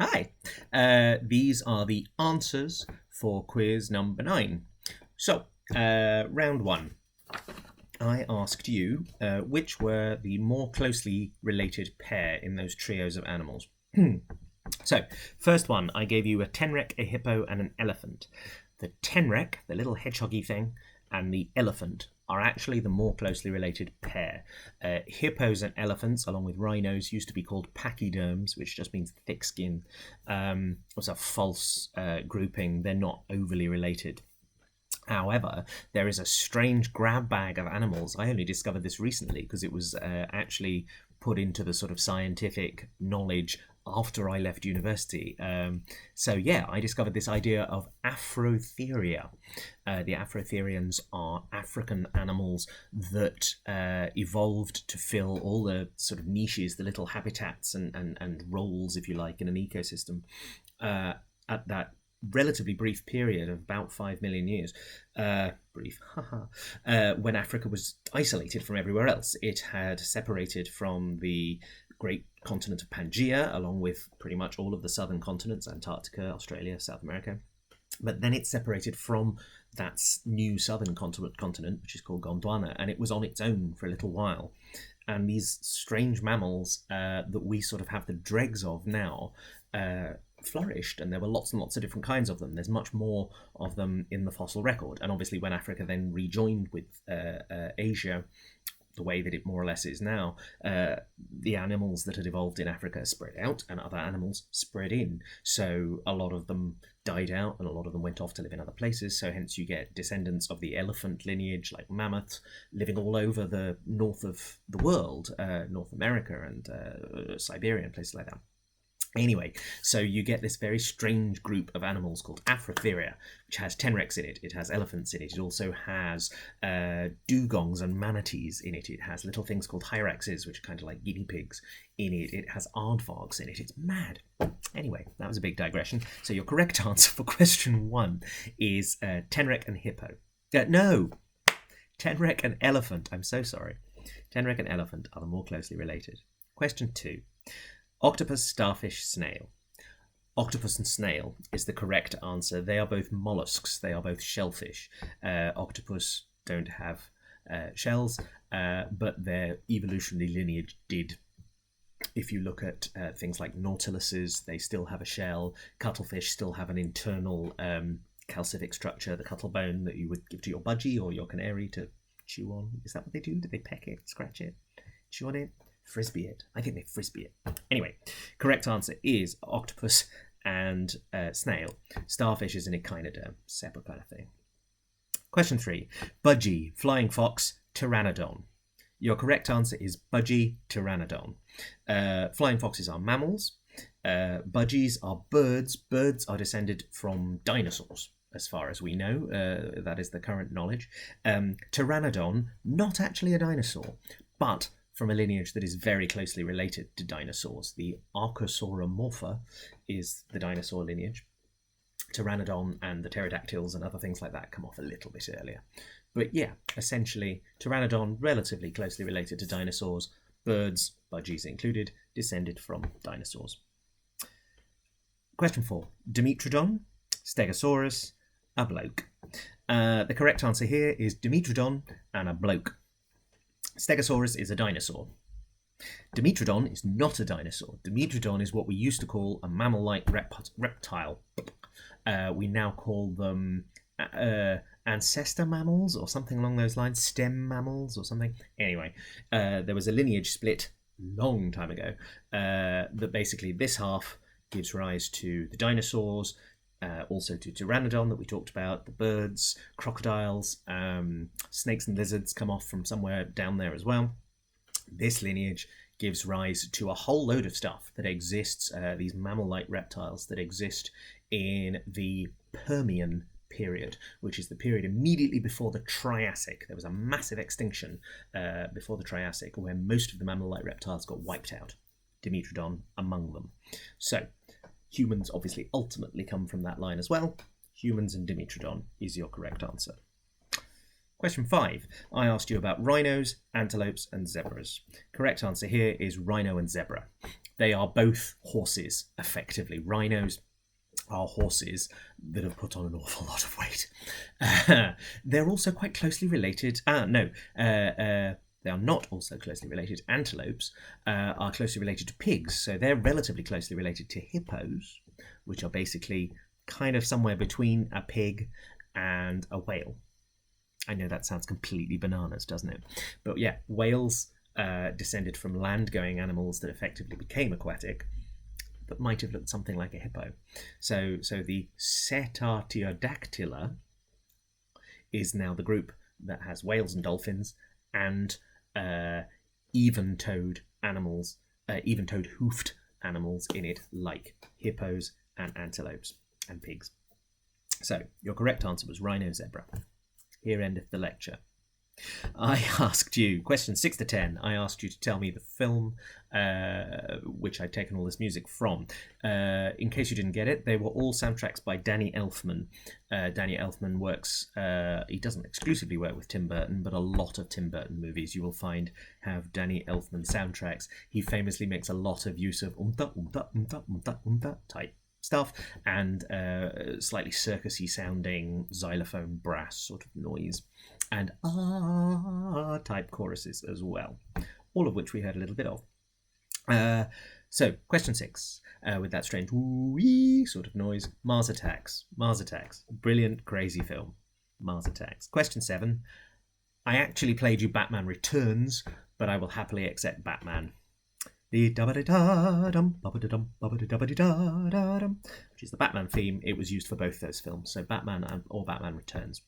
Hi, these are the answers for quiz number 9. So, round 1. I asked you which were the more closely related pair in those trios of animals. So, first one, I gave you a tenrec, a hippo, and an elephant. The tenrec, the little hedgehoggy thing, and the elephant are actually the more closely related pair. Hippos and elephants, along with rhinos, used to be called pachyderms, which just means thick skin. It's a false grouping. They're not overly related. However, there is a strange grab bag of animals. I only discovered this recently because it was actually put into the sort of scientific knowledge after I left university. I discovered this idea of Afrotheria. The Afrotherians are African animals that evolved to fill all the sort of niches, the little habitats and roles, if you like, in an ecosystem at that relatively brief period of about 5 million years, when Africa was isolated from everywhere else. It had separated from the great continent of Pangaea, along with pretty much all of the southern continents, Antarctica, Australia, South America. But then it separated from that new southern continent, which is called Gondwana, and it was on its own for a little while. And these strange mammals that we sort of have the dregs of now flourished, and there were lots and lots of different kinds of them. There's much more of them in the fossil record, and obviously when Africa then rejoined with Asia, the way that it more or less is now, the animals that had evolved in Africa spread out and other animals spread in. So a lot of them died out and a lot of them went off to live in other places. So hence you get descendants of the elephant lineage, like mammoths, living all over the north of the world, North America and Siberia and places like that. Anyway, so you get this very strange group of animals called Afrotheria, which has tenrecs in it. It has elephants in it. It also has dugongs and manatees in it. It has little things called hyraxes, which are kind of like guinea pigs, in it. It has aardvarks in it. It's mad. Anyway, that was a big digression. So your correct answer for question 1 is tenrec and hippo. No, tenrec and elephant. I'm so sorry. Tenrec and elephant are the more closely related. Question 2. Octopus, starfish, snail. Octopus and snail is the correct answer. They are both mollusks. They are both shellfish. Octopus don't have shells, but their evolutionary lineage did. If you look at things like nautiluses, they still have a shell. Cuttlefish still have an internal calcific structure, the cuttle bone that you would give to your budgie or your canary to chew on. Is that what they do? Do they peck it, scratch it, chew on it? Frisbee it. I think they frisbee it. Anyway, correct answer is octopus and snail. Starfish is an echinoderm, separate kind of thing. Question 3. Budgie, flying fox, pteranodon. Your correct answer is budgie, pteranodon. Flying foxes are mammals. Budgies are birds. Birds are descended from dinosaurs, as far as we know. That is the current knowledge. Pteranodon, not actually a dinosaur, but from a lineage that is very closely related to dinosaurs. The Archosauromorpha is the dinosaur lineage. Pteranodon and the pterodactyls and other things like that come off a little bit earlier. But yeah, essentially, Pteranodon, relatively closely related to dinosaurs. Birds, budgies included, descended from dinosaurs. Question 4. Dimetrodon, Stegosaurus, a bloke. The correct answer here is Dimetrodon and a bloke. Stegosaurus is a dinosaur. Dimetrodon is not a dinosaur. Dimetrodon is what we used to call a mammal-like reptile. We now call them ancestor mammals or something along those lines, stem mammals or something. Anyway, there was a lineage split long time ago that basically this half gives rise to the dinosaurs, also to Pteranodon that we talked about, the birds, crocodiles, snakes and lizards come off from somewhere down there as well. This lineage gives rise to a whole load of stuff that exists, these mammal-like reptiles that exist in the Permian period, which is the period immediately before the Triassic. There was a massive extinction before the Triassic where most of the mammal-like reptiles got wiped out, Dimetrodon among them. So, humans obviously ultimately come from that line as well. Humans and Dimetrodon is your correct answer. Question 5. I asked you about rhinos, antelopes and zebras. Correct answer here is rhino and zebra. They are both horses, effectively. Rhinos are horses that have put on an awful lot of weight. They're also quite closely related. They are not also closely related. Antelopes are closely related to pigs, so they're relatively closely related to hippos, which are basically kind of somewhere between a pig and a whale. I know that sounds completely bananas, doesn't it? But yeah, whales descended from land-going animals that effectively became aquatic, that might have looked something like a hippo. So the Cetartiodactyla is now the group that has whales and dolphins and even-toed animals, even-toed hoofed animals in it, like hippos and antelopes and pigs. So your correct answer was rhino zebra. Here endeth the lecture. I asked you, question 6 to 10, I asked you to tell me the film which I'd taken all this music from. In case you didn't get it, they were all soundtracks by Danny Elfman. Danny Elfman works, he doesn't exclusively work with Tim Burton, but a lot of Tim Burton movies you will find have Danny Elfman soundtracks. He famously makes a lot of use of type stuff and slightly circusy sounding xylophone brass sort of noise and type choruses as well, all of which we heard a little bit of. So question 6, with that strange wee sort of noise, Mars Attacks. Brilliant, crazy film. Mars Attacks. Question 7, I actually played you Batman Returns, but I will happily accept Batman. Which is the Batman theme. It was used for both those films, so Batman or Batman Returns.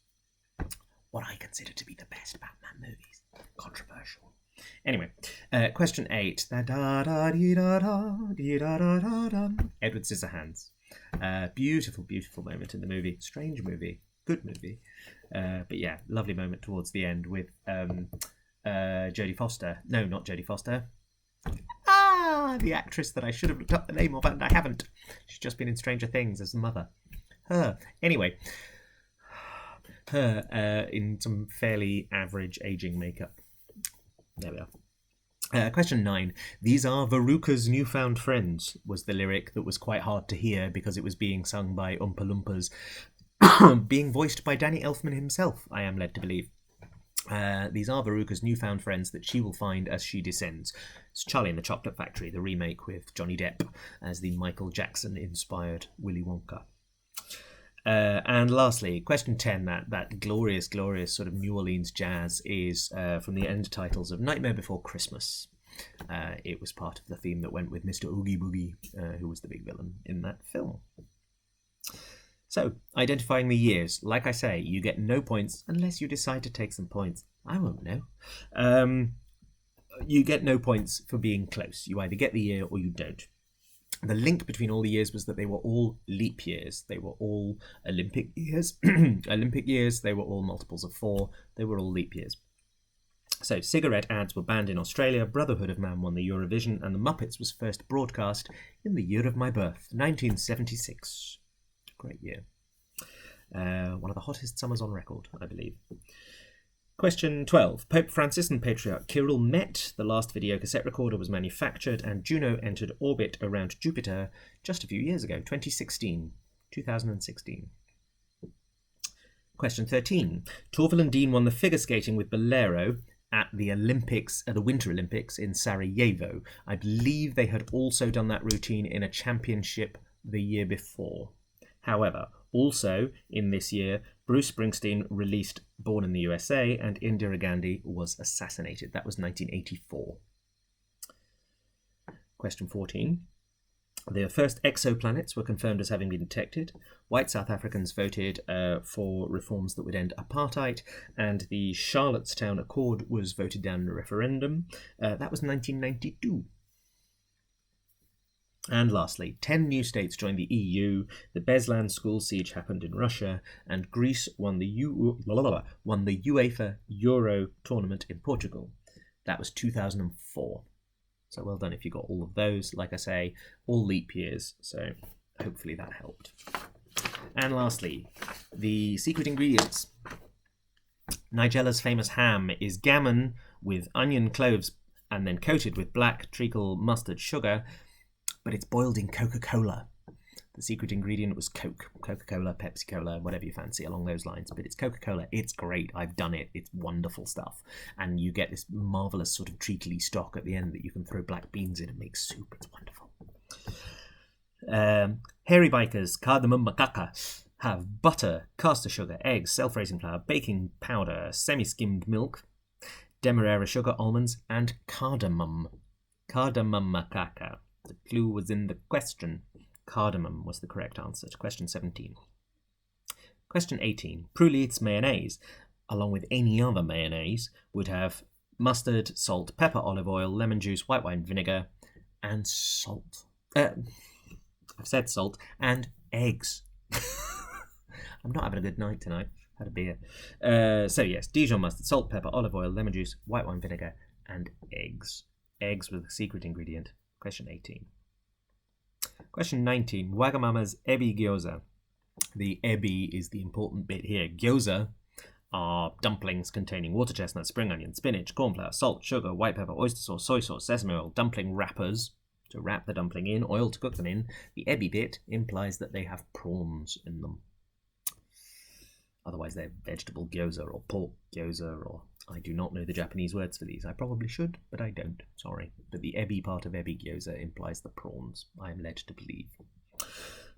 What I consider to be the best Batman movies. Controversial. Anyway, question 8. Edward Scissorhands. Beautiful, beautiful moment in the movie. Strange movie. Good movie. But yeah, lovely moment towards the end with Jodie Foster. No, not Jodie Foster. The actress that I should have looked up the name of and I haven't. She's just been in Stranger Things as the mother. Her. Anyway. Her in some fairly average aging makeup. There we are. Question 9. These are Veruca's newfound friends was the lyric that was quite hard to hear because it was being sung by Oompa Loompas, being voiced by Danny Elfman himself, I am led to believe. These are Veruca's newfound friends that she will find as she descends. It's Charlie and the Chocolate Factory, the remake with Johnny Depp as the Michael Jackson-inspired Willy Wonka. And lastly, question 10, that glorious, glorious sort of New Orleans jazz is from the end titles of Nightmare Before Christmas. It was part of the theme that went with Mr. Oogie Boogie, who was the big villain in that film. So, identifying the years. Like I say, you get no points unless you decide to take some points. I won't know. You get no points for being close. You either get the year or you don't. The link between all the years was that they were all leap years. They were all Olympic years. Olympic years, they were all multiples of 4. They were all leap years. So, cigarette ads were banned in Australia, Brotherhood of Man won the Eurovision, and The Muppets was first broadcast in the year of my birth, 1976. Great year. One of the hottest summers on record, I believe. Question 12. Pope Francis and Patriarch Kirill met. The last video cassette recorder was manufactured and Juno entered orbit around Jupiter just a few years ago, 2016. Question 13. Torvill and Dean won the figure skating with Bolero at the Olympics, the Winter Olympics in Sarajevo. I believe they had also done that routine in a championship the year before. However, also in this year, Bruce Springsteen released Born in the USA and Indira Gandhi was assassinated. That was 1984. Question 14. The first exoplanets were confirmed as having been detected. White South Africans voted for reforms that would end apartheid, and the Charlottetown Accord was voted down in a referendum. That was 1992. And lastly, 10 new states joined the EU, the Beslan school siege happened in Russia, and Greece won the UEFA Euro tournament in Portugal. That was 2004. So well done if you got all of those. Like I say, all leap years, so hopefully that helped. And lastly, the secret ingredients. Nigella's famous ham is gammon with onion, cloves, and then coated with black treacle mustard sugar. but it's boiled in Coca-Cola. The secret ingredient was Coke. Coca-Cola, Pepsi-Cola, whatever you fancy along those lines. But it's Coca-Cola. It's great. I've done it. It's wonderful stuff. And you get this marvellous sort of treacly stock at the end that you can throw black beans in and make soup. It's wonderful. Hairy bikers, cardamom macaca, have butter, caster sugar, eggs, self-raising flour, baking powder, semi-skimmed milk, demerara sugar, almonds, and cardamom. Cardamom macaca. The clue was in the question. Cardamom was the correct answer to question 17. Question 18. Pruleith's mayonnaise, along with any other mayonnaise, would have mustard, salt, pepper, olive oil, lemon juice, white wine vinegar, and salt. I've said salt, and eggs. I'm not having a good night tonight. Had a beer. So yes, Dijon mustard, salt, pepper, olive oil, lemon juice, white wine vinegar, and eggs. Eggs were the secret ingredient. Question 18. Question 19. Wagamama's ebi gyoza. The ebi is the important bit here. Gyoza are dumplings containing water chestnut, spring onion, spinach, cornflour, salt, sugar, white pepper, oyster sauce, soy sauce, sesame oil, dumpling wrappers to wrap the dumpling in, oil to cook them in. The ebi bit implies that they have prawns in them. Otherwise they're vegetable gyoza or pork gyoza, or I do not know the Japanese words for these. I probably should, but I don't. Sorry. But the ebi part of ebi gyoza implies the prawns, I am led to believe.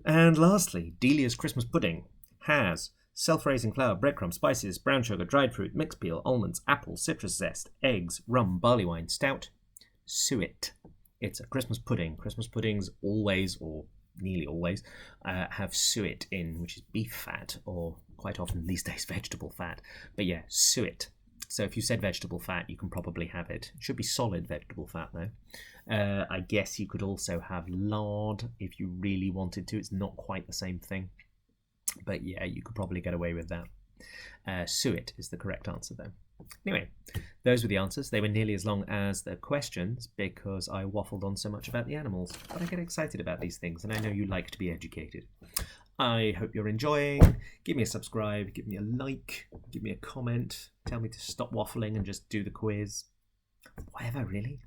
And lastly, Delia's Christmas pudding has self-raising flour, breadcrumbs, spices, brown sugar, dried fruit, mixed peel, almonds, apple, citrus zest, eggs, rum, barley wine, stout, suet. It's a Christmas pudding. Christmas puddings always, or nearly always, have suet in, which is beef fat, or quite often these days vegetable fat. But yeah, suet. So if you said vegetable fat, you can probably have it. It should be solid vegetable fat, though. I guess you could also have lard if you really wanted to. It's not quite the same thing. But yeah, you could probably get away with that. Suet is the correct answer, though. Anyway, those were the answers. They were nearly as long as the questions because I waffled on so much about the animals. But I get excited about these things, and I know you like to be educated. I hope you're enjoying. Give me a subscribe, give me a like, give me a comment, tell me to stop waffling and just do the quiz. Whatever, really.